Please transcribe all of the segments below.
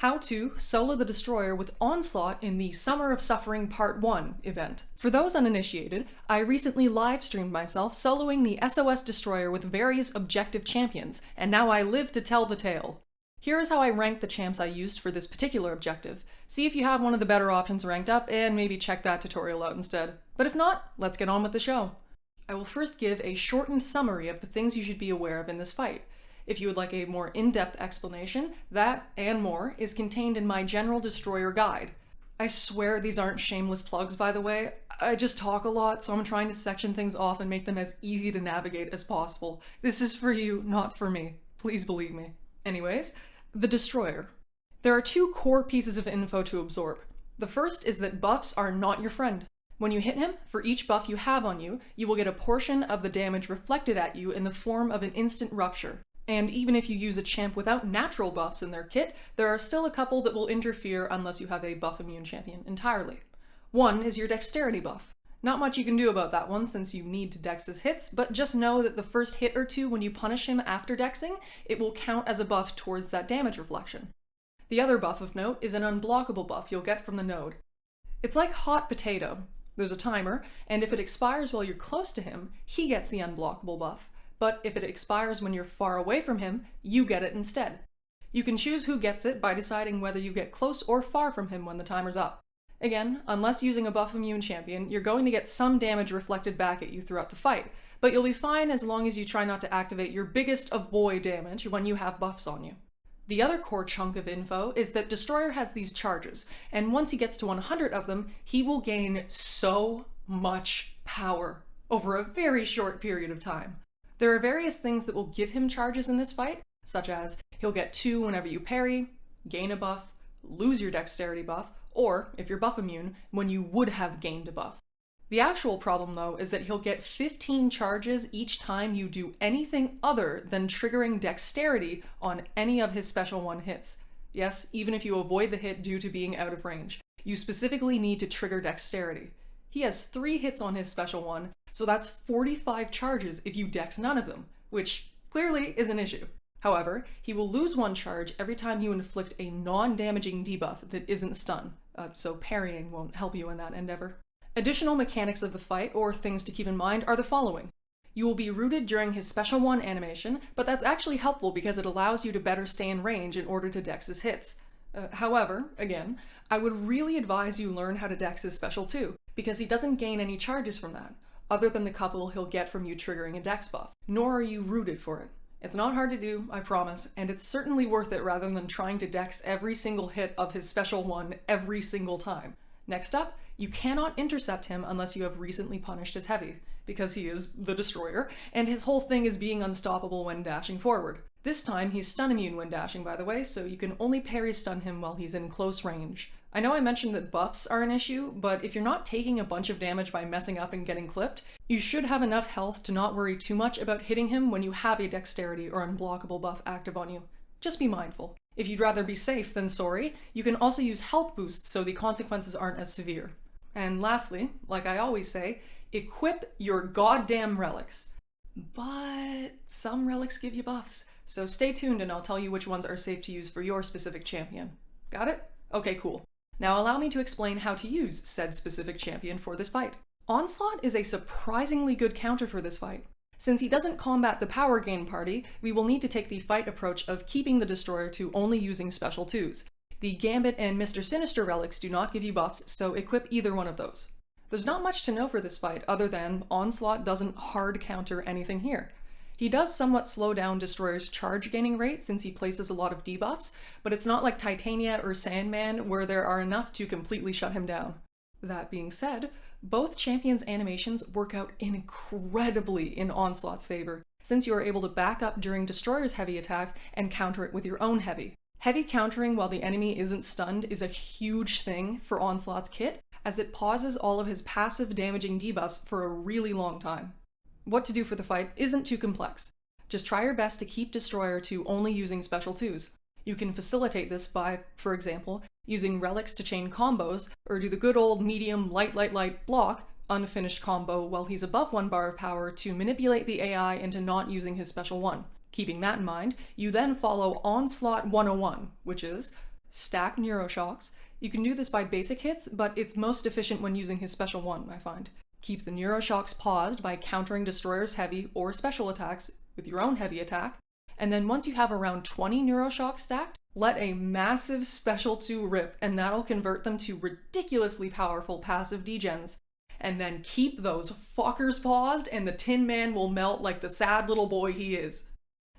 How to solo the Destroyer with Onslaught in the Summer of Suffering Part 1 event. For those uninitiated, I recently live-streamed myself soloing the SOS Destroyer with various objective champions, and now I live to tell the tale. Here is how I ranked the champs I used for this particular objective. See if you have one of the better options ranked up, and maybe check that tutorial out instead. But if not, let's get on with the show. I will first give a shortened summary of the things you should be aware of in this fight. If you would like a more in-depth explanation, that, and more, is contained in my General Destroyer Guide. I swear these aren't shameless plugs, by the way. I just talk a lot, so I'm trying to section things off and make them as easy to navigate as possible. This is for you, not for me. Please believe me. Anyways, the Destroyer. There are two core pieces of info to absorb. The first is that buffs are not your friend. When you hit him, for each buff you have on you, you will get a portion of the damage reflected at you in the form of an instant rupture. And even if you use a champ without natural buffs in their kit, there are still a couple that will interfere unless you have a buff immune champion entirely. One is your dexterity buff. Not much you can do about that one since you need to dex his hits, but just know that the first hit or two when you punish him after dexing, it will count as a buff towards that damage reflection. The other buff of note is an unblockable buff you'll get from the node. It's like hot potato. There's a timer, and if it expires while you're close to him, he gets the unblockable buff. But if it expires when you're far away from him, you get it instead. You can choose who gets it by deciding whether you get close or far from him when the timer's up. Again, unless using a buff immune champion, you're going to get some damage reflected back at you throughout the fight, but you'll be fine as long as you try not to activate your biggest of boy damage when you have buffs on you. The other core chunk of info is that Destroyer has these charges, and once he gets to 100 of them, he will gain so much power over a very short period of time. There are various things that will give him charges in this fight, such as he'll get 2 whenever you parry, gain a buff, lose your dexterity buff, or, if you're buff immune, when you would have gained a buff. The actual problem though is that he'll get 15 charges each time you do anything other than triggering dexterity on any of his special 1 hits. Yes, even if you avoid the hit due to being out of range, you specifically need to trigger dexterity. He has 3 hits on his special 1, so that's 45 charges if you dex none of them, which clearly is an issue. However, he will lose 1 charge every time you inflict a non-damaging debuff that isn't stun, so parrying won't help you in that endeavor. Additional mechanics of the fight, or things to keep in mind, are the following. You will be rooted during his special 1 animation, but that's actually helpful because it allows you to better stay in range in order to dex his hits. However, again, I would really advise you learn how to dex his special 2, because he doesn't gain any charges from that, other than the couple he'll get from you triggering a dex buff, nor are you rooted for it. It's not hard to do, I promise, and it's certainly worth it rather than trying to dex every single hit of his special 1 every single time. Next up, you cannot intercept him unless you have recently punished his heavy, because he is the Destroyer, and his whole thing is being unstoppable when dashing forward. This time he's stun immune when dashing, by the way, so you can only parry stun him while he's in close range. I know I mentioned that buffs are an issue, but if you're not taking a bunch of damage by messing up and getting clipped, you should have enough health to not worry too much about hitting him when you have a dexterity or unblockable buff active on you. Just be mindful. If you'd rather be safe than sorry, you can also use health boosts so the consequences aren't as severe. And lastly, like I always say, equip your goddamn relics. But some relics give you buffs, so stay tuned and I'll tell you which ones are safe to use for your specific champion. Got it? Okay, cool. Now allow me to explain how to use said specific champion for this fight. Onslaught is a surprisingly good counter for this fight. Since he doesn't combat the power gain party, we will need to take the fight approach of keeping the Destroyer to only using special 2s. The Gambit and Mr. Sinister relics do not give you buffs, so equip either one of those. There's not much to know for this fight other than Onslaught doesn't hard counter anything here. He does somewhat slow down Destroyer's charge gaining rate since he places a lot of debuffs, but it's not like Titania or Sandman where there are enough to completely shut him down. That being said, both champions' animations work out incredibly in Onslaught's favor, since you are able to back up during Destroyer's heavy attack and counter it with your own heavy. Heavy countering while the enemy isn't stunned is a huge thing for Onslaught's kit, as it pauses all of his passive damaging debuffs for a really long time. What to do for the fight isn't too complex. Just try your best to keep Destroyer to only using special 2s. You can facilitate this by, for example, using relics to chain combos, or do the good old medium light block unfinished combo while he's above 1 bar of power to manipulate the AI into not using his special 1. Keeping that in mind, you then follow Onslaught 101, which is stack neuroshocks. You can do this by basic hits, but it's most efficient when using his special one, I find. Keep the neuroshocks paused by countering Destroyer's heavy or special attacks with your own heavy attack, and then once you have around 20 neuroshocks stacked, let a massive special 2 rip, and that'll convert them to ridiculously powerful passive degens. And then keep those fuckers paused, and the Tin Man will melt like the sad little boy he is.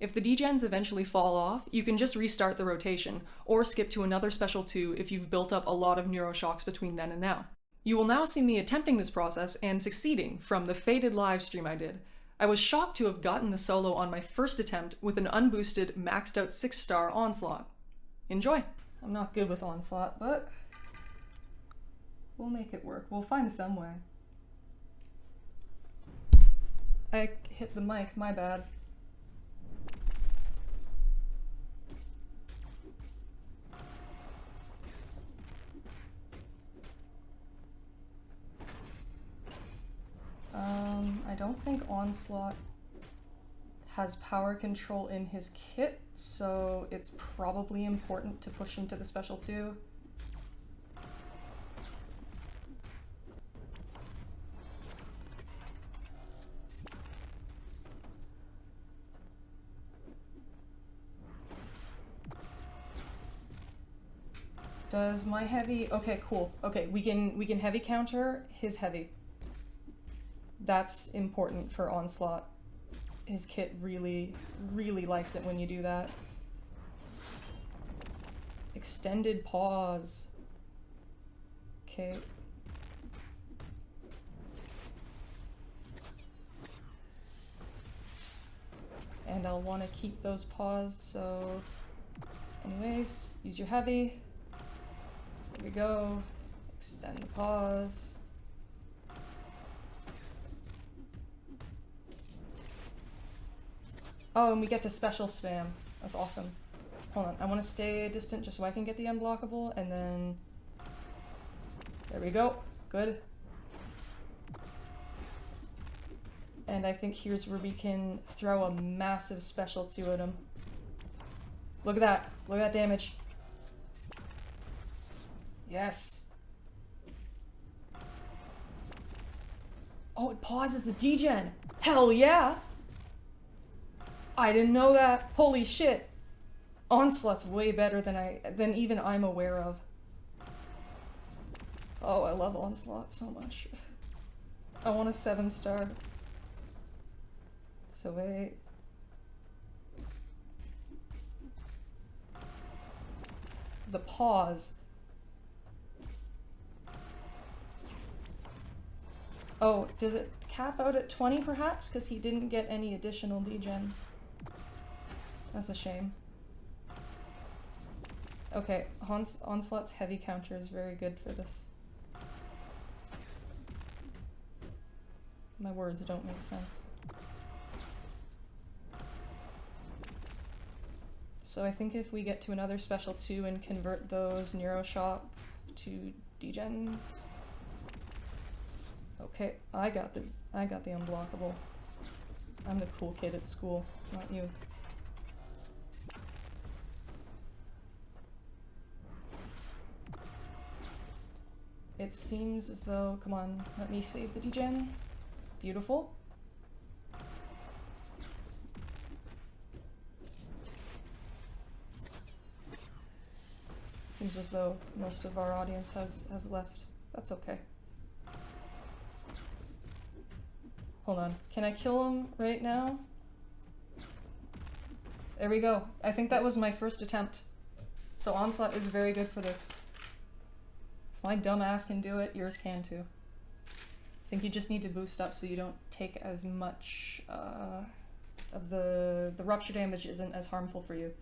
If the degens eventually fall off, you can just restart the rotation, or skip to another special 2 if you've built up a lot of neuroshocks between then and now. You will now see me attempting this process and succeeding from the faded live stream I did. I was shocked to have gotten the solo on my first attempt with an unboosted, maxed out 6-star Onslaught. Enjoy! I'm not good with Onslaught, but we'll make it work. We'll find some way. I hit the mic, my bad. I don't think Onslaught has power control in his kit, so it's probably important to push into the special 2. Does my heavy... Okay, cool. Okay, we can heavy counter his heavy. That's important for Onslaught. His kit really, really likes it when you do that. Extended pause. Okay. And I'll want to keep those paused, so... Anyways, use your heavy. Here we go. Extend the pause. Oh, and we get to special spam. That's awesome. Hold on, I want to stay distant just so I can get the unblockable, and then... There we go. Good. And I think here's where we can throw a massive special 2 at him. Look at that. Look at that damage. Yes. Oh, it pauses the degen. Hell yeah. I didn't know that. Holy shit. Onslaught's way better than even I'm aware of. Oh, I love Onslaught so much. I want a 7-star. So wait. The pause. Oh, does it cap out at 20 perhaps? Because he didn't get any additional degen. That's a shame. Okay, Onslaught's heavy counter is very good for this. My words don't make sense. So I think if we get to another special 2 and convert those Neuroshock to degens. Okay, I got the unblockable. I'm the cool kid at school, not you. It seems as though, come on, let me save the degen. Beautiful. Seems as though most of our audience has left. That's okay. Hold on, can I kill him right now? There we go. I think that was my first attempt. So Onslaught is very good for this. If my dumb ass can do it, yours can too. I think you just need to boost up so you don't take as much of the rupture damage isn't as harmful for you.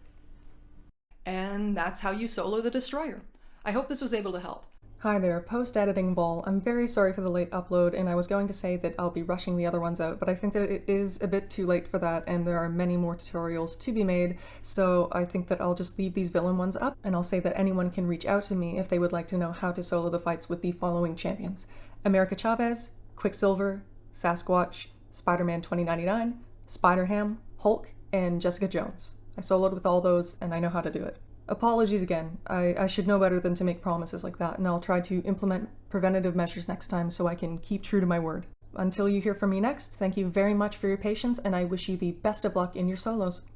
And that's how you solo the Destroyer. I hope this was able to help. Hi there, post-editing Vol. I'm very sorry for the late upload, and I was going to say that I'll be rushing the other ones out, but I think that it is a bit too late for that, and there are many more tutorials to be made, so I think that I'll just leave these villain ones up, and I'll say that anyone can reach out to me if they would like to know how to solo the fights with the following champions: America Chavez, Quicksilver, Sasquatch, Spider-Man 2099, Spider-Ham, Hulk, and Jessica Jones. I soloed with all those, and I know how to do it. Apologies again. I should know better than to make promises like that, and I'll try to implement preventative measures next time so I can keep true to my word. Until you hear from me next, thank you very much for your patience, and I wish you the best of luck in your solos.